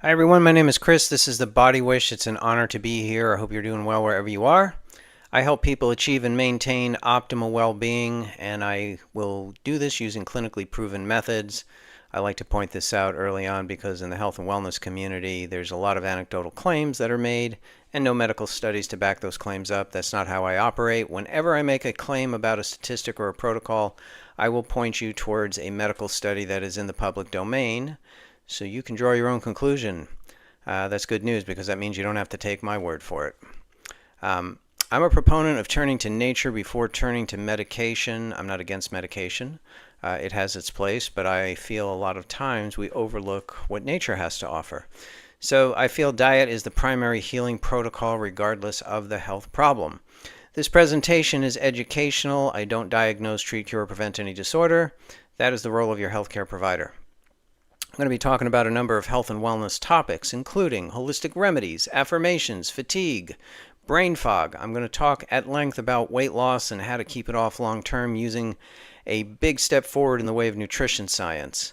Hi everyone, my name is Chris. This is the Body Wish. It's an honor to be here. I hope you're doing well wherever you are. I help people achieve and maintain optimal well-being, and I will do this using clinically proven methods. I like to point this out early on because in the health and wellness community, there's a lot of anecdotal claims that are made and no medical studies to back those claims up. That's not how I operate. Whenever I make a claim about a statistic or a protocol, I will point you towards a medical study that is in the public domain so you can draw your own conclusion. That's good news because that means you don't have to take my word for it. I'm a proponent of turning to nature before turning to medication. I'm not against medication. It has its place, but I feel a lot of times we overlook what nature has to offer. So I feel diet is the primary healing protocol regardless of the health problem. This presentation is educational. I don't diagnose, treat, cure, or prevent any disorder. That is the role of your healthcare provider. I'm going to be talking about a number of health and wellness topics, including holistic remedies, affirmations, fatigue, brain fog. I'm going to talk at length about weight loss and how to keep it off long term using a big step forward in the way of nutrition science.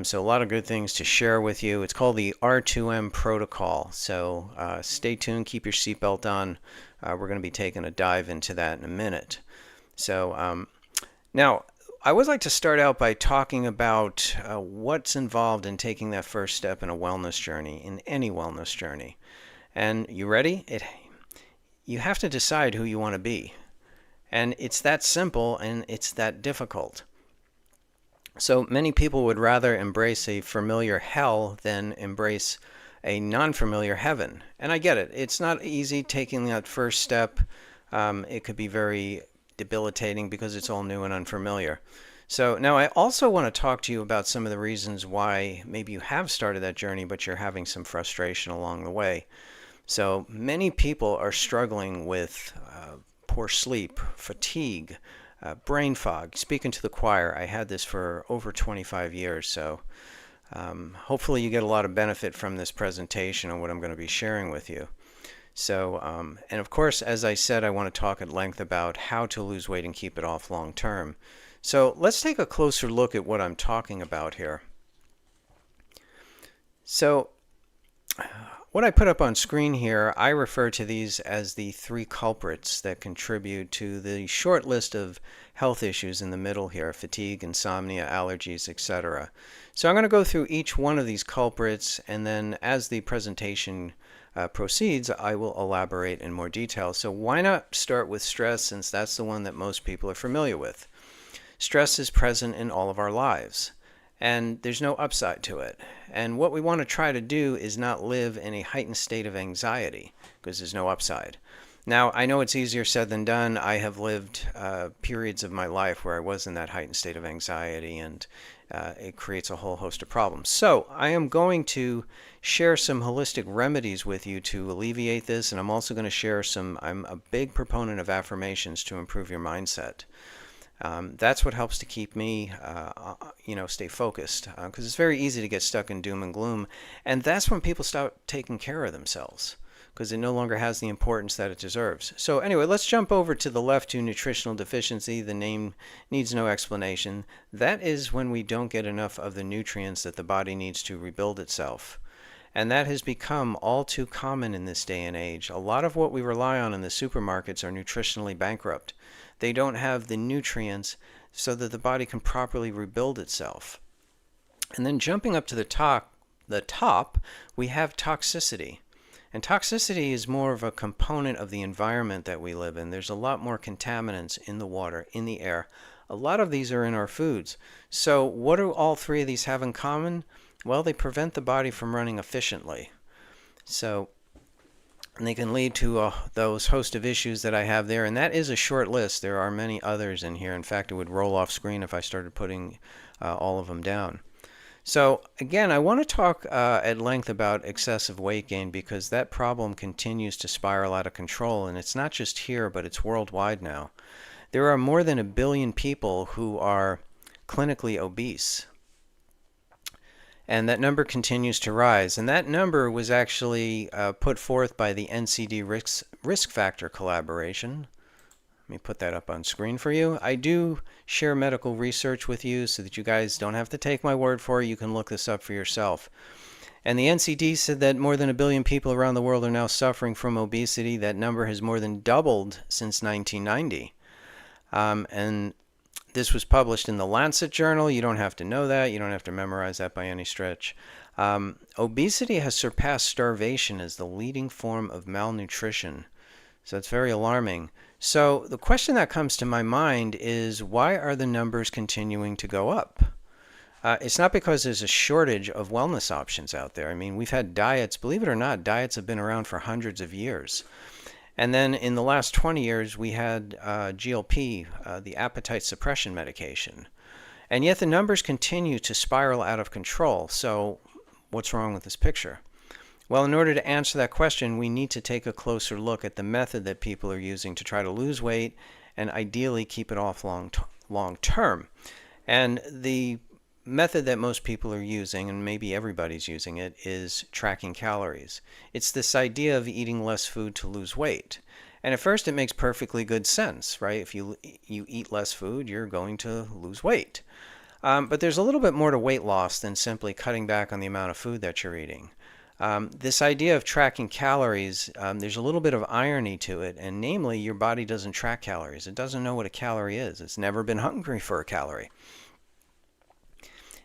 So a lot of good things to share with you. It's called the R2M Protocol. So stay tuned, keep your seatbelt on. We're going to be taking a dive into that in a minute. So now, I always like to start out by talking about what's involved in taking that first step in a wellness journey, in any wellness journey. And you ready? You have to decide who you want to be. And it's that simple and it's that difficult. So many people would rather embrace a familiar hell than embrace a non-familiar heaven. And I get it. It's not easy taking that first step. It could be very debilitating because it's all new and unfamiliar. So now I also want to talk to you about some of the reasons why maybe you have started that journey, but you're having some frustration along the way. So many people are struggling with poor sleep, fatigue, brain fog. Speaking to the choir, I had this for over 25 years, so hopefully you get a lot of benefit from this presentation and what I'm going to be sharing with you. So, and of course, as I said, I want to talk at length about how to lose weight and keep it off long term. So let's take a closer look at what I'm talking about here. So what I put up on screen here, I refer to these as the three culprits that contribute to the short list of health issues in the middle here: fatigue, insomnia, allergies, etc. So I'm going to go through each one of these culprits, and then as the presentation proceeds, I will elaborate in more detail. So why not start with stress, since that's the one that most people are familiar with. Stress is present in all of our lives, and there's no upside to it. And what we want to try to do is not live in a heightened state of anxiety, because there's no upside. Now, I know it's easier said than done. I have lived periods of my life where I was in that heightened state of anxiety, and it creates a whole host of problems. So I am going to share some holistic remedies with you to alleviate this, and I'm also going to share I'm a big proponent of affirmations to improve your mindset. That's what helps to keep me, stay focused, because it's very easy to get stuck in doom and gloom, and that's when people start taking care of themselves, because it no longer has the importance that it deserves. So anyway, let's jump over to the left to nutritional deficiency. The name needs no explanation. That is when we don't get enough of the nutrients that the body needs to rebuild itself. And that has become all too common in this day and age. A lot of what we rely on in the supermarkets are nutritionally bankrupt. They don't have the nutrients so that the body can properly rebuild itself. And then jumping up to the top, we have toxicity. And toxicity is more of a component of the environment that we live in. There's a lot more contaminants in the water, in the air. A lot of these are in our foods. So what do all three of these have in common? Well, they prevent the body from running efficiently. And they can lead to those host of issues that I have there. And that is a short list. There are many others in here. In fact, it would roll off screen if I started putting all of them down. So again, I want to talk at length about excessive weight gain, because that problem continues to spiral out of control. And it's not just here, but it's worldwide now. There are more than 1 billion people who are clinically obese. And that number continues to rise. And that number was actually put forth by the NCD Risk Factor Collaboration. Let me put that up on screen for you. I do share medical research with you so that you guys don't have to take my word for it. You can look this up for yourself. And the NCD said that more than 1 billion people around the world are now suffering from obesity. That number has more than doubled since 1990. And this was published in the Lancet journal. You don't have to know that. You don't have to memorize that by any stretch. Obesity has surpassed starvation as the leading form of malnutrition. So it's very alarming. So the question that comes to my mind is, why are the numbers continuing to go up? It's not because there's a shortage of wellness options out there. I mean, we've had diets, believe it or not, diets have been around for hundreds of years. And then in the last 20 years, we had GLP, the appetite suppression medication. And yet the numbers continue to spiral out of control. So what's wrong with this picture? Well, in order to answer that question, we need to take a closer look at the method that people are using to try to lose weight and ideally keep it off long term. And the method that most people are using, and maybe everybody's using it, is tracking calories. It's this idea of eating less food to lose weight. And at first it makes perfectly good sense, right? If you eat less food, you're going to lose weight. But there's a little bit more to weight loss than simply cutting back on the amount of food that you're eating. This idea of tracking calories, there's a little bit of irony to it, and namely, your body doesn't track calories. It doesn't know what a calorie is. It's never been hungry for a calorie.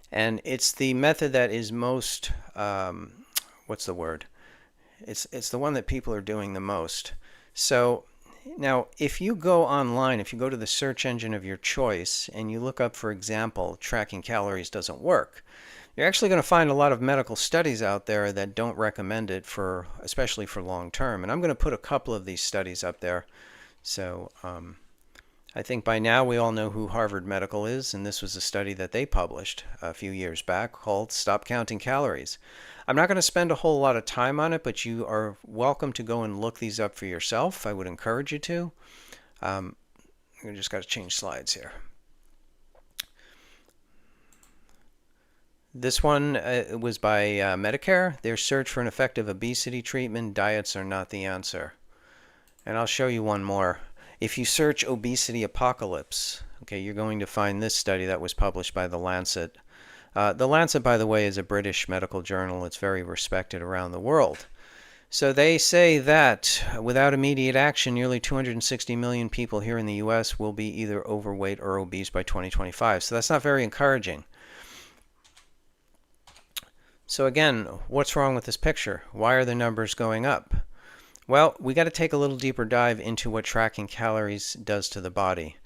And it's the method that is most, what's the word? It's the one that people are doing the most. So now, if you go online, if you go to the search engine of your choice and you look up, for example, tracking calories doesn't work, you're actually going to find a lot of medical studies out there that don't recommend it, especially for long term. And I'm going to put a couple of these studies up there. So I think by now we all know who Harvard Medical is, and this was a study that they published a few years back called Stop Counting Calories. I'm not going to spend a whole lot of time on it, but you are welcome to go and look these up for yourself. I would encourage you to. I just got to change slides here. This one was by Medicare. Their search for an effective obesity treatment. Diets are not the answer. And I'll show you one more. If you search obesity apocalypse, okay, you're going to find this study that was published by The Lancet. The Lancet, by the way, is a British medical journal. It's very respected around the world. So they say that without immediate action, nearly 260 million people here in the U.S. will be either overweight or obese by 2025. So that's not very encouraging. So again, what's wrong with this picture? Why are the numbers going up? Well, we got to take a little deeper dive into what tracking calories does to the body.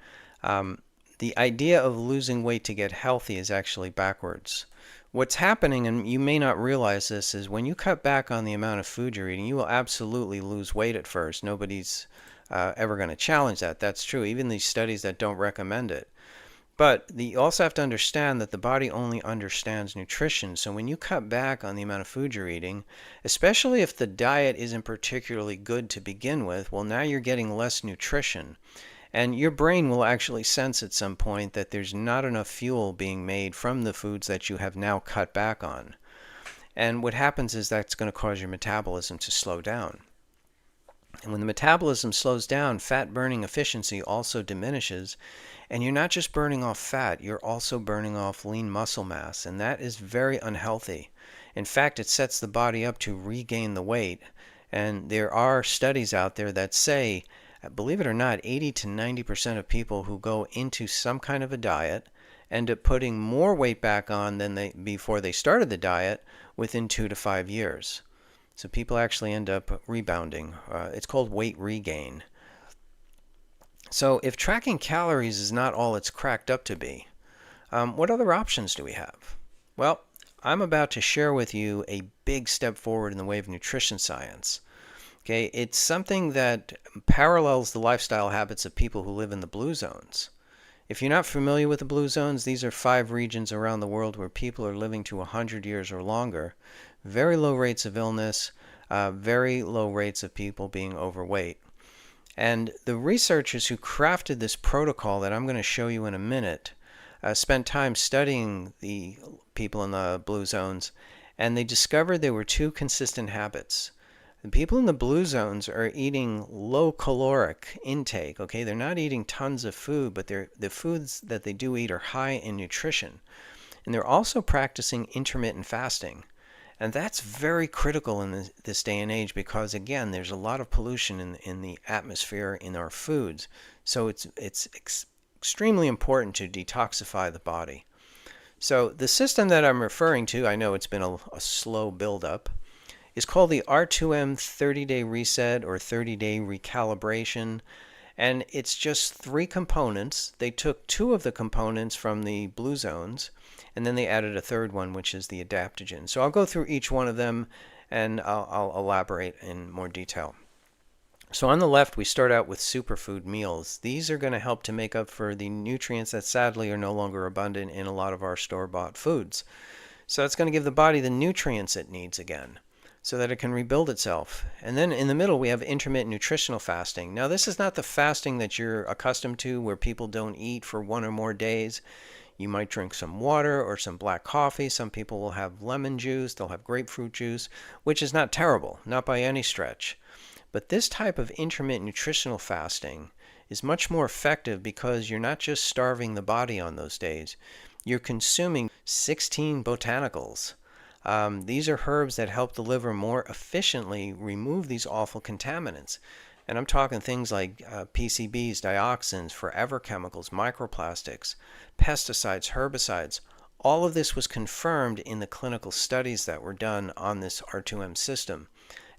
The idea of losing weight to get healthy is actually backwards. What's happening, and you may not realize this, is when you cut back on the amount of food you're eating, you will absolutely lose weight at first. Nobody's ever going to challenge that. That's true, even these studies that don't recommend it. But you also have to understand that the body only understands nutrition. So when you cut back on the amount of food you're eating, especially if the diet isn't particularly good to begin with, well, now you're getting less nutrition. And your brain will actually sense at some point that there's not enough fuel being made from the foods that you have now cut back on. And what happens is that's going to cause your metabolism to slow down. And when the metabolism slows down, fat burning efficiency also diminishes. And you're not just burning off fat, you're also burning off lean muscle mass. And that is very unhealthy. In fact, it sets the body up to regain the weight. And there are studies out there that say, believe it or not, 80 to 90% of people who go into some kind of a diet end up putting more weight back on than before they started the diet within 2 to 5 years. So people actually end up rebounding. It's called weight regain. So if tracking calories is not all it's cracked up to be, what other options do we have? Well, I'm about to share with you a big step forward in the way of nutrition science. Okay, it's something that parallels the lifestyle habits of people who live in the blue zones. If you're not familiar with the blue zones, these are 5 regions around the world where people are living to 100 years or longer. Very low rates of illness, very low rates of people being overweight. And the researchers who crafted this protocol that I'm going to show you in a minute spent time studying the people in the blue zones, and they discovered there were 2 consistent habits. The people in the blue zones are eating low caloric intake, okay? They're not eating tons of food, but the foods that they do eat are high in nutrition. And they're also practicing intermittent fasting. And that's very critical in this day and age because, again, there's a lot of pollution in the atmosphere, in our foods. So it's extremely important to detoxify the body. So the system that I'm referring to, I know it's been a slow buildup, is called the R2M 30-day reset or 30-day recalibration. And it's just 3 components. They took 2 of the components from the blue zones, and then they added a third one, which is the adaptogen. So I'll go through each one of them, and I'll elaborate in more detail. So on the left, we start out with superfood meals. These are going to help to make up for the nutrients that sadly are no longer abundant in a lot of our store-bought foods. So it's going to give the body the nutrients it needs again, so that it can rebuild itself. And then in the middle, we have intermittent nutritional fasting. Now, this is not the fasting that you're accustomed to, where people don't eat for 1 or more days. You might drink some water or some black coffee. Some people will have lemon juice. They'll have grapefruit juice, which is not terrible, not by any stretch. But this type of intermittent nutritional fasting is much more effective because you're not just starving the body on those days. You're consuming 16 botanicals. These are herbs that help the liver more efficiently remove these awful contaminants. And I'm talking things like PCBs, dioxins, forever chemicals, microplastics, pesticides, herbicides. All of this was confirmed in the clinical studies that were done on this R2M system.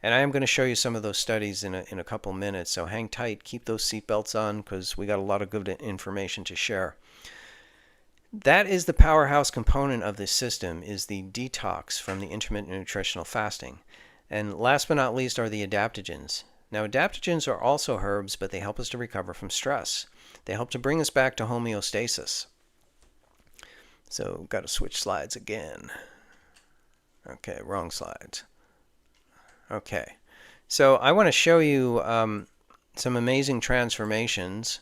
And I am going to show you some of those studies in a couple minutes, so hang tight, keep those seatbelts on, because we got a lot of good information to share. That is the powerhouse component of this system, is the detox from the intermittent nutritional fasting. And last but not least are the adaptogens. Now, adaptogens are also herbs, but they help us to recover from stress. They help to bring us back to homeostasis. So, got to switch slides again. Okay, wrong slides. Okay, so I want to show you some amazing transformations.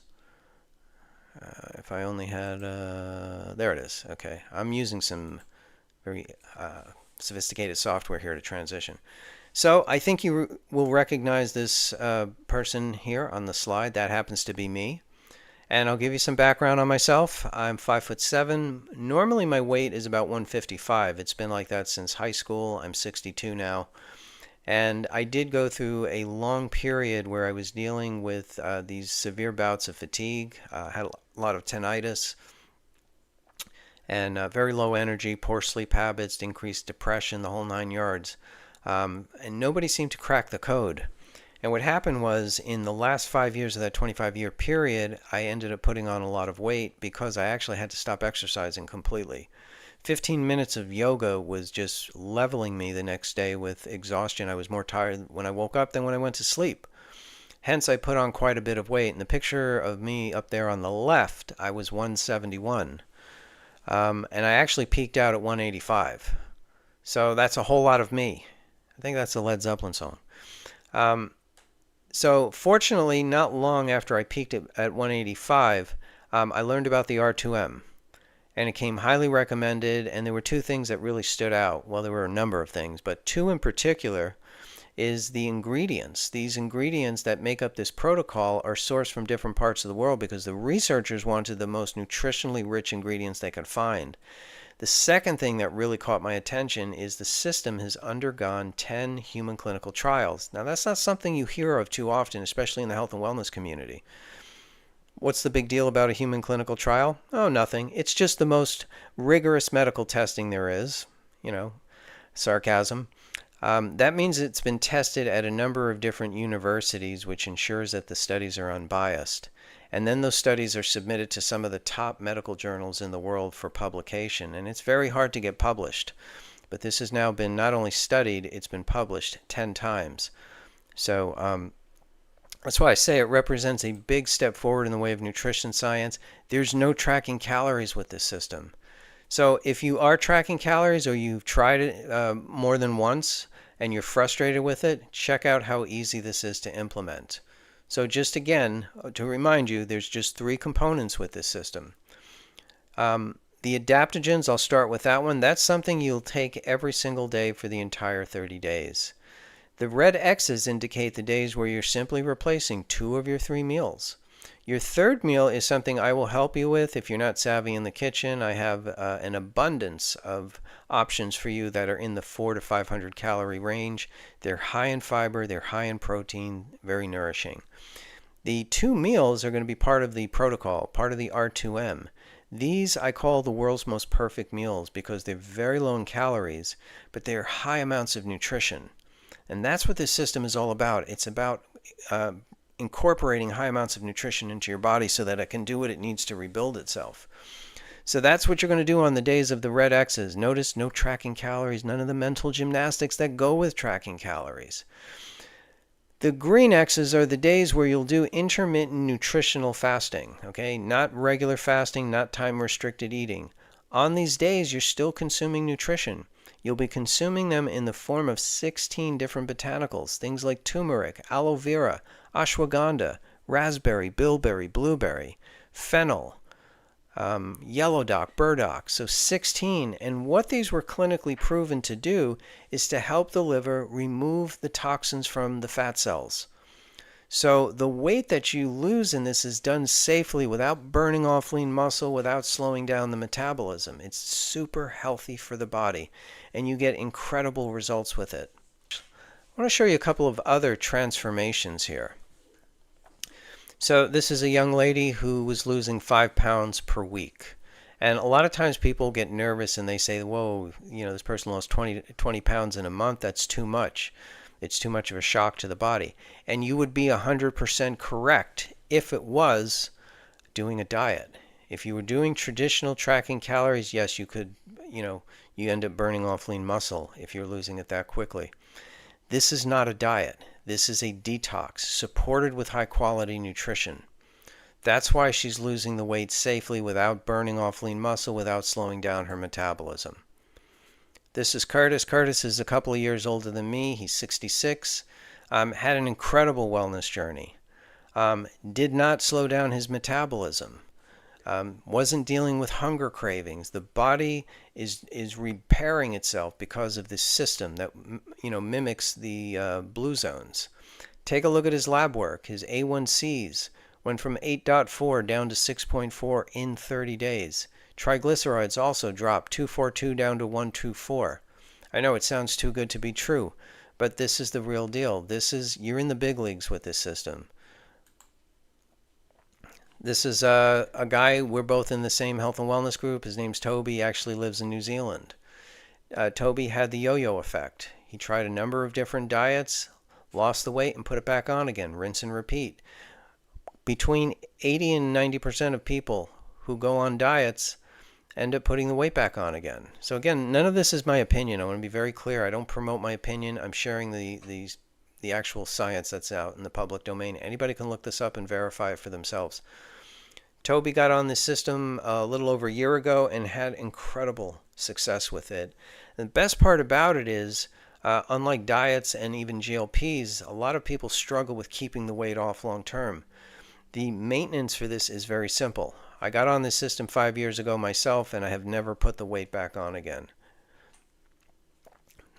If I only had, there it is. Okay, I'm using some very sophisticated software here to transition. So I think you will recognize this person here on the slide. That happens to be me. And I'll give you some background on myself. I'm 5'7". Normally my weight is about 155. It's been like that since high school. I'm 62 now. And I did go through a long period where I was dealing with these severe bouts of fatigue. Had a lot of tinnitus and very low energy, poor sleep habits, increased depression, the whole 9 yards. And nobody seemed to crack the code. And what happened was, in the last 5 years of that 25-year period, I ended up putting on a lot of weight because I actually had to stop exercising completely. 15 minutes of yoga was just leveling me the next day with exhaustion. I was more tired when I woke up than when I went to sleep. Hence, I put on quite a bit of weight. In the picture of me up there on the left, I was 171. And I actually peaked out at 185. So that's a whole lot of me. I think that's a Led Zeppelin song. So fortunately, not long after I peaked at 185, I learned about the R2M. And it came highly recommended, and there were 2 things that really stood out. Well, there were a number of things, but 2 in particular is the ingredients. These ingredients that make up this protocol are sourced from different parts of the world because the researchers wanted the most nutritionally rich ingredients they could find. The second thing that really caught my attention is the system has undergone 10 human clinical trials. Now, that's not something you hear of too often, especially in the health and wellness community. What's the big deal about a human clinical trial? Oh, nothing. It's just the most rigorous medical testing there is. You know, sarcasm. That means it's been tested at a number of different universities, which ensures that the studies are unbiased. And then those studies are submitted to some of the top medical journals in the world for publication. And it's very hard to get published. But this has now been not only studied, it's been published 10 times. So, that's why I say it represents a big step forward in the way of nutrition science. There's no tracking calories with this system. So if you are tracking calories or you've tried it more than once and you're frustrated with it, check out how easy this is to implement. So just again, to remind you, there's just 3 components with this system. The adaptogens, I'll start with that one. That's something you'll take every single day for the entire 30 days. The red X's indicate the days where you're simply replacing 2 of your 3 meals. Your third meal is something I will help you with if you're not savvy in the kitchen. I have an abundance of options for you that are in the 400 to 500 calorie range. They're high in fiber, they're high in protein, very nourishing. The two meals are going to be part of the protocol, part of the R2M. These I call the world's most perfect meals because they're very low in calories, but they're high amounts of nutrition. And that's what this system is all about. It's about incorporating high amounts of nutrition into your body so that it can do what it needs to rebuild itself. So that's what you're going to do on the days of the red X's. Notice no tracking calories, none of the mental gymnastics that go with tracking calories. The green X's are the days where you'll do intermittent nutritional fasting, okay? Not regular fasting, not time-restricted eating. On these days, you're still consuming nutrition. You'll be consuming them in the form of 16 different botanicals, things like turmeric, aloe vera, ashwagandha, raspberry, bilberry, blueberry, fennel, yellow dock, burdock, so 16. And what these were clinically proven to do is to help the liver remove the toxins from the fat cells. So the weight that you lose in this is done safely without burning off lean muscle, without slowing down the metabolism. It's super healthy for the body, and you get incredible results with it. I want to show you a couple of other transformations here. So this is a young lady who was losing 5 pounds per week. And a lot of times people get nervous and they say, whoa, this person lost 20 pounds in a month. That's too much. It's too much of a shock to the body. And you would be 100% correct if it was doing a diet. If you were doing traditional tracking calories, yes, you could, you end up burning off lean muscle if you're losing it that quickly. This is not a diet. This is a detox supported with high quality nutrition. That's why she's losing the weight safely without burning off lean muscle, without slowing down her metabolism. This is Curtis. Curtis is a couple of years older than me. He's 66. Had an incredible wellness journey. Did not slow down his metabolism. Wasn't dealing with hunger cravings. The body is repairing itself because of this system that mimics the blue zones. Take a look at his lab work. His A1Cs went from 8.4 down to 6.4 in 30 days. Triglycerides also dropped 242 down to 124. I know it sounds too good to be true, but this is the real deal. You're in the big leagues with this system. This is a guy, we're both in the same health and wellness group. His name's Toby. He actually lives in New Zealand. Toby had the yo-yo effect. He tried a number of different diets, lost the weight, and put it back on again. Rinse and repeat. Between 80 and 90% of people who go on diets end up putting the weight back on again. So again, none of this is my opinion. I want to be very clear. I don't promote my opinion. I'm sharing the actual science that's out in the public domain. Anybody can look this up and verify it for themselves. Toby got on this system a little over a year ago and had incredible success with it. And the best part about it is, unlike diets and even GLPs, a lot of people struggle with keeping the weight off long term. The maintenance for this is very simple. I got on this system 5 years ago myself, and I have never put the weight back on again.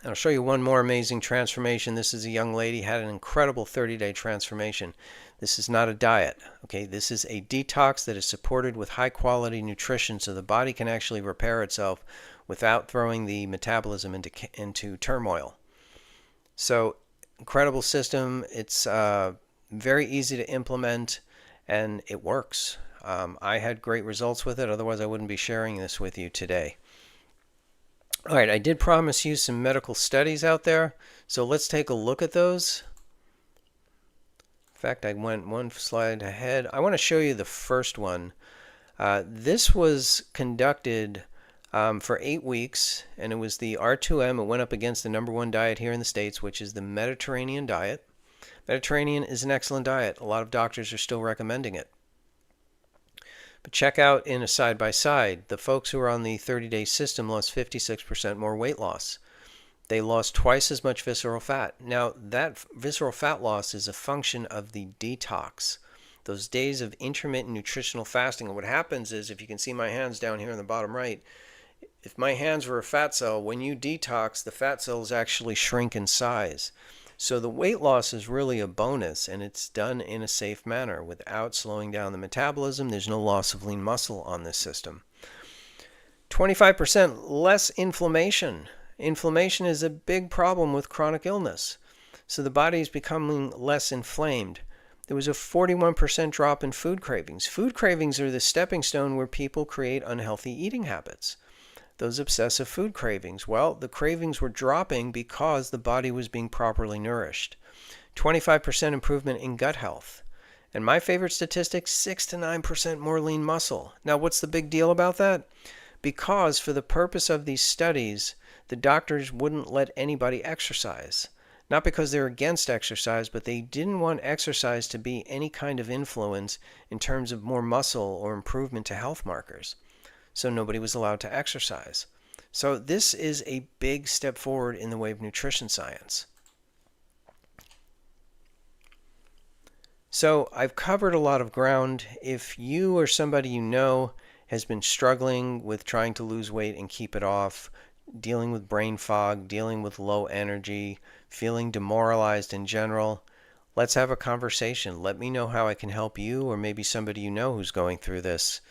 I'll show you one more amazing transformation. This is a young lady, had an incredible 30-day transformation. This is not a diet, okay? This is a detox that is supported with high-quality nutrition so the body can actually repair itself without throwing the metabolism into turmoil. So, incredible system. It's very easy to implement, and it works. I had great results with it. Otherwise, I wouldn't be sharing this with you today. All right, I did promise you some medical studies out there, so let's take a look at those. In fact, I went one slide ahead. I want to show you the first one. This was conducted for 8 weeks, and it was the R2M. It went up against the #1 diet here in the States, which is the Mediterranean diet. Mediterranean is an excellent diet. A lot of doctors are still recommending it. But check out in a side-by-side, the folks who are on the 30-day system lost 56% more weight loss. They lost twice as much visceral fat. Now, that visceral fat loss is a function of the detox, those days of intermittent nutritional fasting. And what happens is, if you can see my hands down here in the bottom right, if my hands were a fat cell, when you detox, the fat cells actually shrink in size. So the weight loss is really a bonus, and it's done in a safe manner without slowing down the metabolism. There's no loss of lean muscle on this system. 25% less inflammation. Inflammation is a big problem with chronic illness. So the body is becoming less inflamed. There was a 41% drop in food cravings. Food cravings are the stepping stone where people create unhealthy eating habits. Those obsessive food cravings. Well, the cravings were dropping because the body was being properly nourished. 25% improvement in gut health. And my favorite statistic, 6 to 9% more lean muscle. Now, what's the big deal about that? Because for the purpose of these studies, the doctors wouldn't let anybody exercise. Not because they're against exercise, but they didn't want exercise to be any kind of influence in terms of more muscle or improvement to health markers. So nobody was allowed to exercise. So this is a big step forward in the way of nutrition science. So I've covered a lot of ground. If you or somebody you know has been struggling with trying to lose weight and keep it off, dealing with brain fog, dealing with low energy, feeling demoralized in general, let's have a conversation. Let me know how I can help you or maybe somebody you know who's going through this.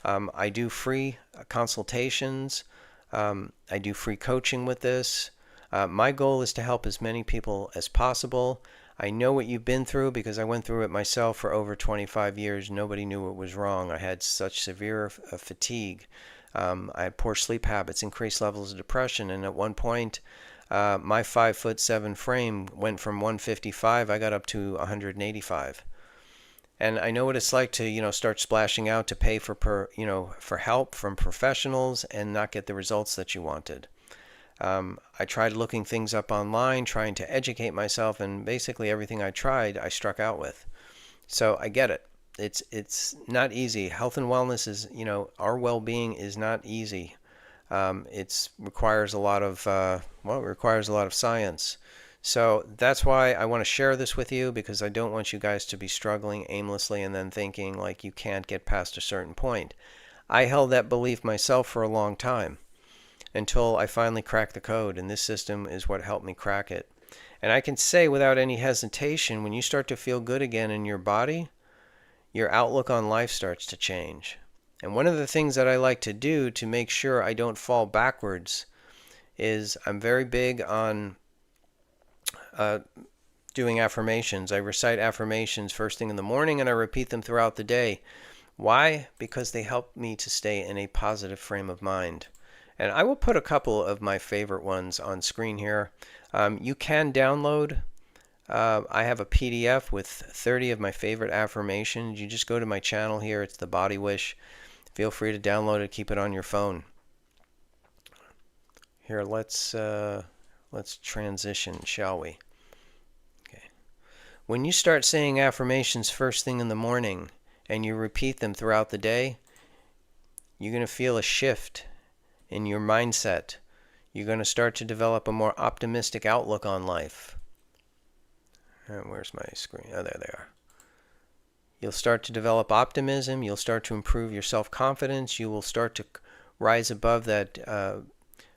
I do free consultations. I do free coaching with this. My goal is to help as many people as possible. I know what you've been through because I went through it myself for over 25 years. Nobody knew what was wrong. I had such severe fatigue. I had poor sleep habits, increased levels of depression, and at one point, my 5'7" frame went from 155. I got up to 185. And I know what it's like to, start splashing out to pay for help from professionals and not get the results that you wanted. I tried looking things up online, trying to educate myself, and basically everything I tried, I struck out with. So I get it. It's not easy. Health and wellness is, our well-being is not easy. It requires a lot of, it requires a lot of science. So that's why I want to share this with you, because I don't want you guys to be struggling aimlessly and then thinking like you can't get past a certain point. I held that belief myself for a long time until I finally cracked the code, and this system is what helped me crack it. And I can say without any hesitation, when you start to feel good again in your body, your outlook on life starts to change. And one of the things that I like to do to make sure I don't fall backwards is I'm very big on doing affirmations. I recite affirmations first thing in the morning and I repeat them throughout the day. Why? Because they help me to stay in a positive frame of mind. And I will put a couple of my favorite ones on screen here. You can download. I have a PDF with 30 of my favorite affirmations. You just go to my channel here. It's The Body Wish. Feel free to download it. Keep it on your phone. Here, let's transition, shall we? Okay. When you start saying affirmations first thing in the morning and you repeat them throughout the day, you're going to feel a shift in your mindset. You're going to start to develop a more optimistic outlook on life. Where's my screen? Oh, there they are. You'll start to develop optimism. You'll start to improve your self-confidence. You will start to rise above that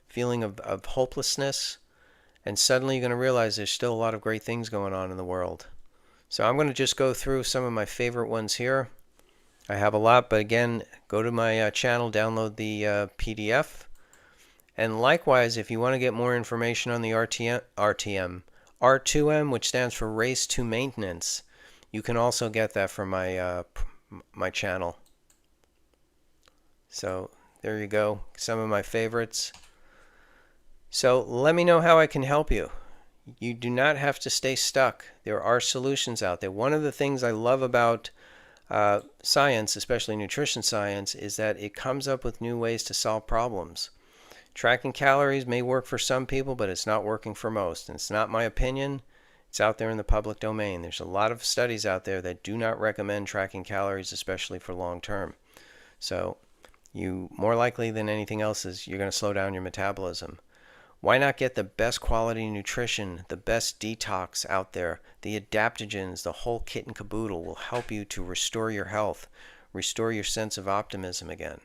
feeling of hopelessness. And suddenly you're going to realize there's still a lot of great things going on in the world. So I'm going to just go through some of my favorite ones here. I have a lot, but again, go to my channel, download the PDF. And likewise, if you want to get more information on the R2M, which stands for Race to Maintenance, you can also get that from my channel. So there you go, some of my favorites. So let me know how I can help you. You do not have to stay stuck. There are solutions out there. One of the things I love about science, especially nutrition science, is that it comes up with new ways to solve problems. Tracking calories may work for some people, but it's not working for most. And it's not my opinion. It's out there in the public domain. There's a lot of studies out there that do not recommend tracking calories, especially for long term. So you, more likely than anything else, is you're going to slow down your metabolism. Why not get the best quality nutrition, the best detox out there? The adaptogens, the whole kit and caboodle will help you to restore your health, restore your sense of optimism again.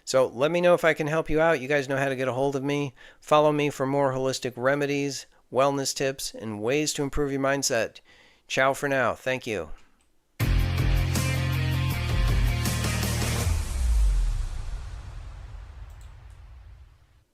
So let me know if I can help you out. You guys know how to get a hold of me. Follow me for more holistic remedies, wellness tips, and ways to improve your mindset. Ciao for now. Thank you.